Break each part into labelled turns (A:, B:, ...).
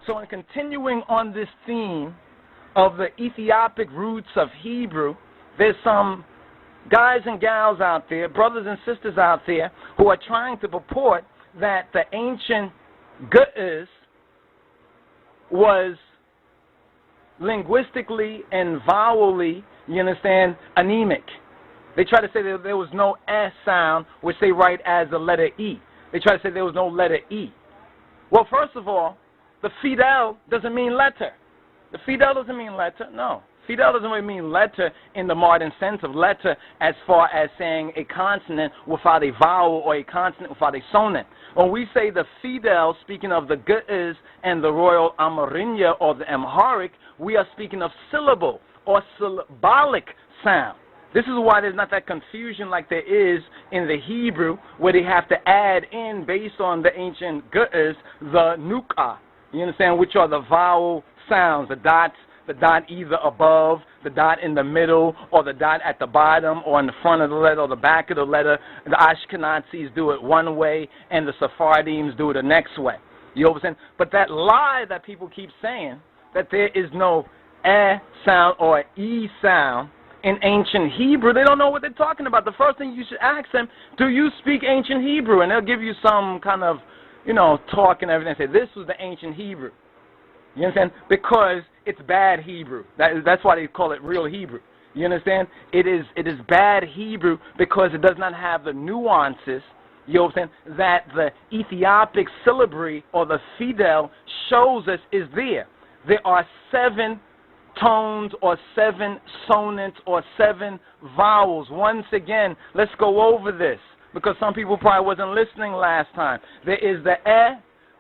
A: So in continuing on this theme of the Ethiopic roots of Hebrew, there's some guys and gals out there, brothers and sisters out there, who are trying to purport that the ancient GEEZ was linguistically and vowelly, you understand, anemic. They try to say that there was no S sound, which they write as the letter E. They try to say there was no letter E. Well, first of all, the fidel doesn't mean letter. The fidel doesn't mean letter, no. Fidel doesn't really mean letter in the modern sense of letter as far as saying a consonant without a vowel or a consonant without a sonant. When we say the fidel, speaking of the GEEZ and the Royal Amharic or the Amharic, we are speaking of syllable or syllabolic sound. This is why there's not that confusion like there is in the Hebrew, where they have to add in, based on the ancient GEEZ, the nuka, you understand, which are the vowel sounds, the dot either above, the dot in the middle, or the dot at the bottom, or in the front of the letter, or the back of the letter. The Ashkenazis do it one way, and the Sephardims do it the next way. You understand? But that lie that people keep saying, that there is no sound or E sound in ancient Hebrew, they don't know what they're talking about. The first thing you should ask them, do you speak ancient Hebrew? And they'll give you some kind of, talk and everything. Say, this was the ancient Hebrew. You understand? Because it's bad Hebrew. That's why they call it real Hebrew. You understand? It is bad Hebrew because it does not have the nuances, you understand, that the Ethiopic syllabary or the fidel shows us is there. There are 7 tones or 7 sonants or 7 vowels. Once again, let's go over this because some people probably wasn't listening last time. There is the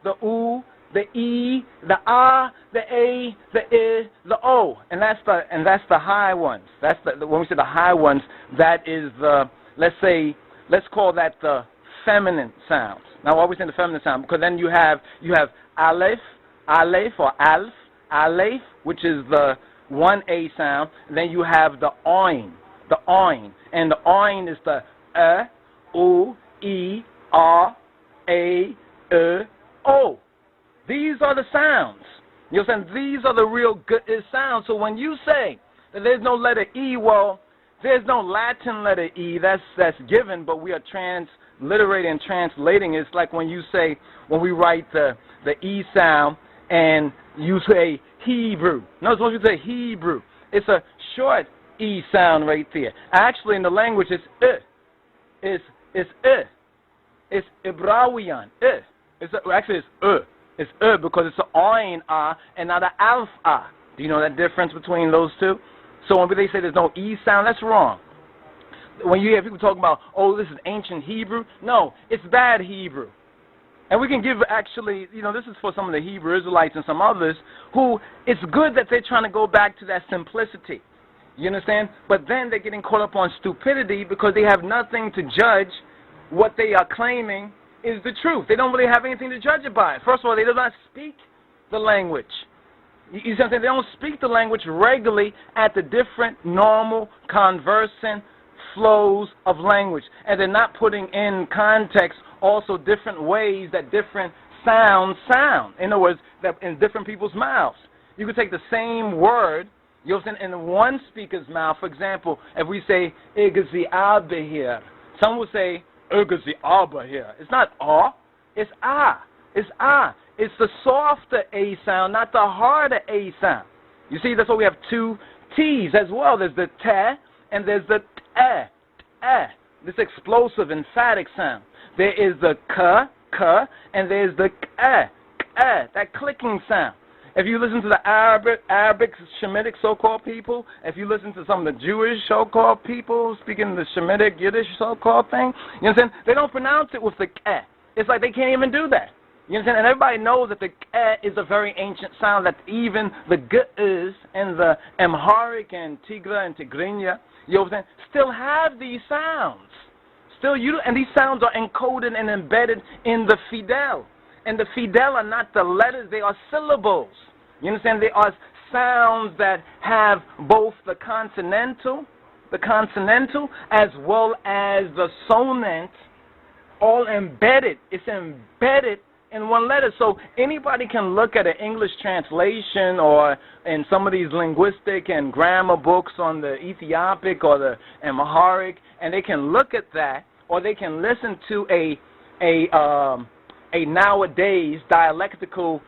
A: the U, the E, the A, the A, the I, the O, and that's the high ones. That's when we say the high ones, that is the, let's call that the feminine sounds. Now why are we saying the feminine sound? Because then you have Aleph or Alf, Aleph, which is the 1A sound. Then you have the Oin, and the Oin is the U, E, R, A, O. These are the sounds. You know what I'm saying? These are the real good sounds. So when you say that there's no letter E, well, there's no Latin letter E. That's given, but we are transliterating and translating. It's like when we write the E sound and you say Hebrew. No, it's supposed to say Hebrew. It's a short E sound right there. Actually, in the language, it's It's IBRAWI. Actually, it's because it's an ayin and not an alf a. Do you know that difference between those two? So when they say there's no E sound, that's wrong. When you hear people talking about, oh, this is ancient Hebrew, no, it's bad Hebrew. And we can give, actually, this is for some of the Hebrew Israelites and some others who, it's good that they're trying to go back to that simplicity. You understand? But then they're getting caught up on stupidity because they have nothing to judge what they are claiming is the truth. They don't really have anything to judge it by. First of all, they do not speak the language. You see what I'm saying? They don't speak the language regularly at the different normal conversing flows of language. And they're not putting in context also different ways that different sounds sound. In other words, that in different people's mouths. You could take the same word, you know what I'm saying, in one speaker's mouth. For example, if we say, Igazi Abba here, some will say, Igazi Abba here. It's not ah, it's ah. It's ah. It's the softer A sound, not the harder A sound. You see, that's why we have two T's as well. There's the te and there's the eh. This explosive, emphatic sound. There is the k, and there's the that clicking sound. If you listen to the Arabic Shemitic so-called people, if you listen to some of the Jewish so-called people speaking the Shemitic Yiddish so-called thing, you understand? They don't pronounce it with the k. It's like they can't even do that. You understand? And everybody knows that the k is a very ancient sound, that even the GEEZ and the Amharic and Tigra and Tigrinya, you know what I'm saying, still have these sounds. And these sounds are encoded and embedded in the fidel. And the fidel are not the letters, they are syllables. You understand? They are sounds that have both the consonantal as well as the sonant all embedded. It's embedded in one letter. So anybody can look at an English translation or in some of these linguistic and grammar books on the Ethiopic or the Amharic, and they can look at that, or they can listen to a nowadays dialectical,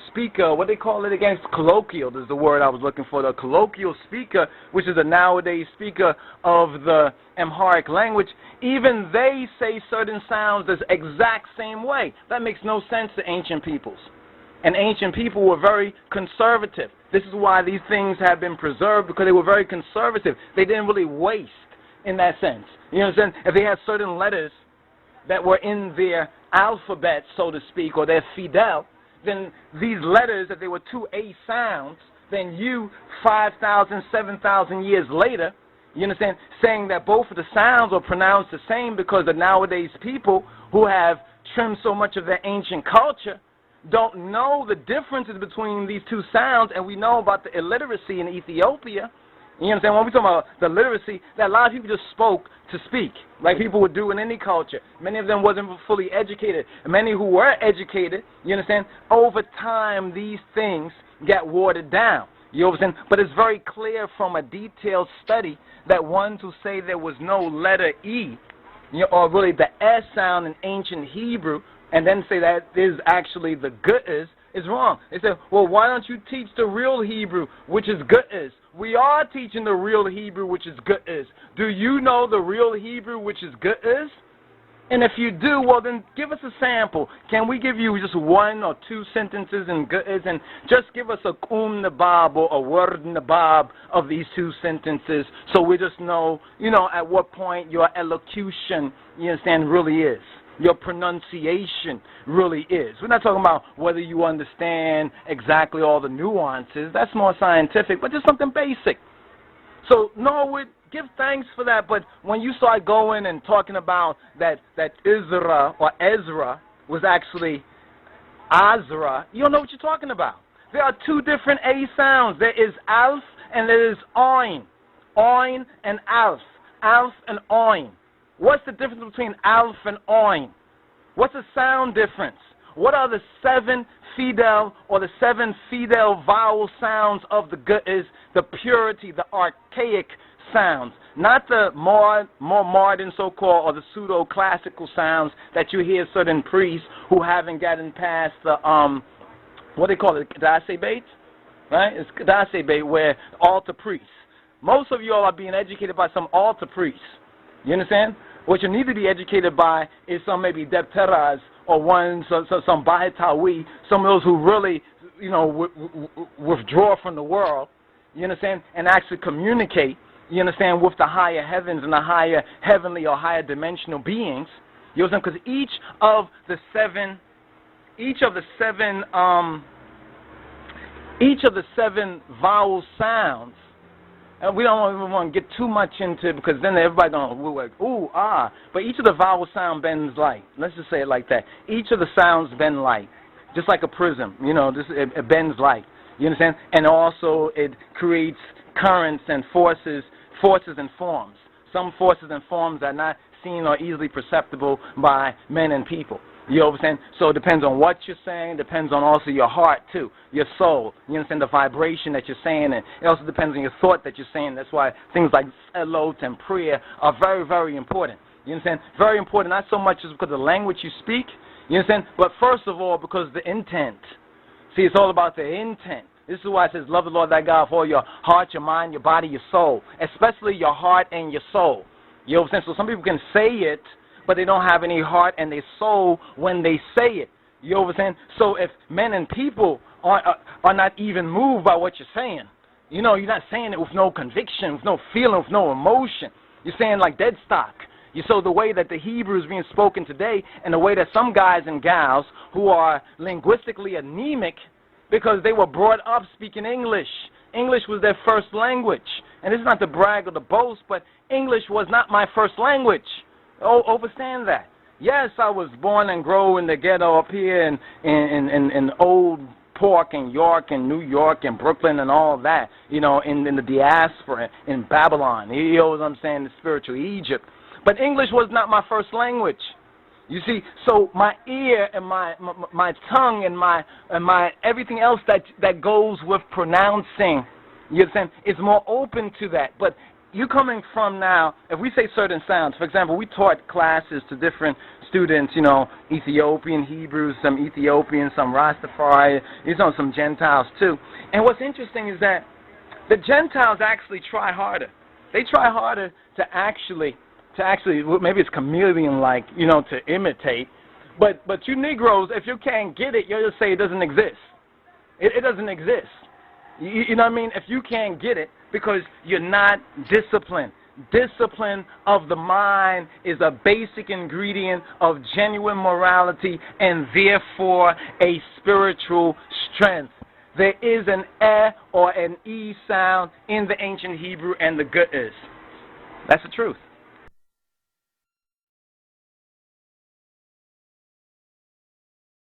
A: speaker, what they call it again? Colloquial is the word I was looking for. The colloquial speaker, which is a nowadays speaker of the Amharic language, even they say certain sounds the exact same way. That makes no sense to ancient peoples. And ancient people were very conservative. This is why these things have been preserved, because they were very conservative. They didn't really waste in that sense. You know what I'm saying? If they had certain letters that were in their alphabet, so to speak, or their fidel, then these letters, if they were two A sounds, then you, 5,000, 7,000 years later, you understand, saying that both of the sounds are pronounced the same, because the nowadays people who have trimmed so much of their ancient culture don't know the differences between these two sounds. And we know about the illiteracy in Ethiopia. You understand? When we talk about the literacy, that a lot of people just spoke to speak, like people would do in any culture. Many of them wasn't fully educated. Many who were educated, you understand, over time these things got watered down. You understand? But it's very clear from a detailed study that ones who say there was no letter E, or really the S sound in ancient Hebrew, and then say that is actually the GEEZ, is wrong. They say, well, why don't you teach the real Hebrew, which is GEEZ? We are teaching the real Hebrew, which is GEEZ. Do you know the real Hebrew, which is GEEZ? And if you do, well, then give us a sample. Can we give you just one or two sentences in GEEZ, and just give us a nabab or a word nabab of these two sentences, so we just know, at what point your elocution, you understand, really is. Your pronunciation really is. We're not talking about whether you understand exactly all the nuances. That's more scientific, but just something basic. So, no, give thanks for that, but when you start going and talking about that Isra or Ezra was actually Azra, you don't know what you're talking about. There are two different A sounds. There is Alf and there is Oin. Oin and Alf. Alf and Oin. What's the difference between Alf and Oin? What's the sound difference? What are the 7 fidel or the 7 fidel vowel sounds of the GEEZ, the purity, the archaic sounds, not the more modern so-called or the pseudo-classical sounds that you hear certain priests who haven't gotten past the, what they call it, Kadase bait, right? It's Kadase bait, where altar priests. Most of you all are being educated by some altar priests. You understand? What you need to be educated by is some maybe Debteras or some Bahitawi, some of those who really, withdraw from the world, you understand, and actually communicate, you understand, with the higher heavens and the higher heavenly or higher dimensional beings. You understand? Because each of the seven vowel sounds, and we don't even want to get too much into it, because then everybody going to like, ooh, ah. But each of the vowel sound bends light. Let's just say it like that. Each of the sounds bend light, just like a prism. It bends light. You understand? And also it creates currents and forces and forms. Some forces and forms are not seen or easily perceptible by men and people. You understand? So it depends on what you're saying, depends on also your heart too, your soul. You understand, the vibration that you're saying, and it also depends on your thought that you're saying. That's why things like elot and prayer are very, very important. You understand? Very important, not so much as because of the language you speak, you understand, but first of all because of the intent. See, it's all about the intent. This is why it says, love the Lord thy God with all your heart, your mind, your body, your soul, especially your heart and your soul. You know what I'm saying? So some people can say it, but they don't have any heart and their soul when they say it. You know what I'm saying? So if men and people are not even moved by what you're saying, you're not saying it with no conviction, with no feeling, with no emotion. You're saying like dead stock. So the way that the Hebrew is being spoken today, and the way that some guys and gals who are linguistically anemic because they were brought up speaking English. English was their first language. And this is not to brag or to boast, but English was not my first language. Understand that. Yes, I was born and grew in the ghetto up here in Old Park and York and New York and Brooklyn and all of that, in the diaspora, in Babylon. You know what I'm saying, the spiritual Egypt. But English was not my first language. You see, so my ear and my tongue and my everything else that goes with pronouncing, you understand, is more open to that. But you coming from now, if we say certain sounds, for example, we taught classes to different students, you know, Ethiopian Hebrews, some Ethiopians, some Rastafari, you know, some Gentiles too. And what's interesting is that the Gentiles actually try harder. They try harder to actually, maybe it's chameleon-like, you know, to imitate. But you Negroes, if you can't get it, you'll just say it doesn't exist. It doesn't exist. You know what I mean? If you can't get it, because you're not disciplined. Discipline of the mind is a basic ingredient of genuine morality and therefore a spiritual strength. There is an eh or an e sound in the ancient Hebrew and the GEEZ. That's the truth.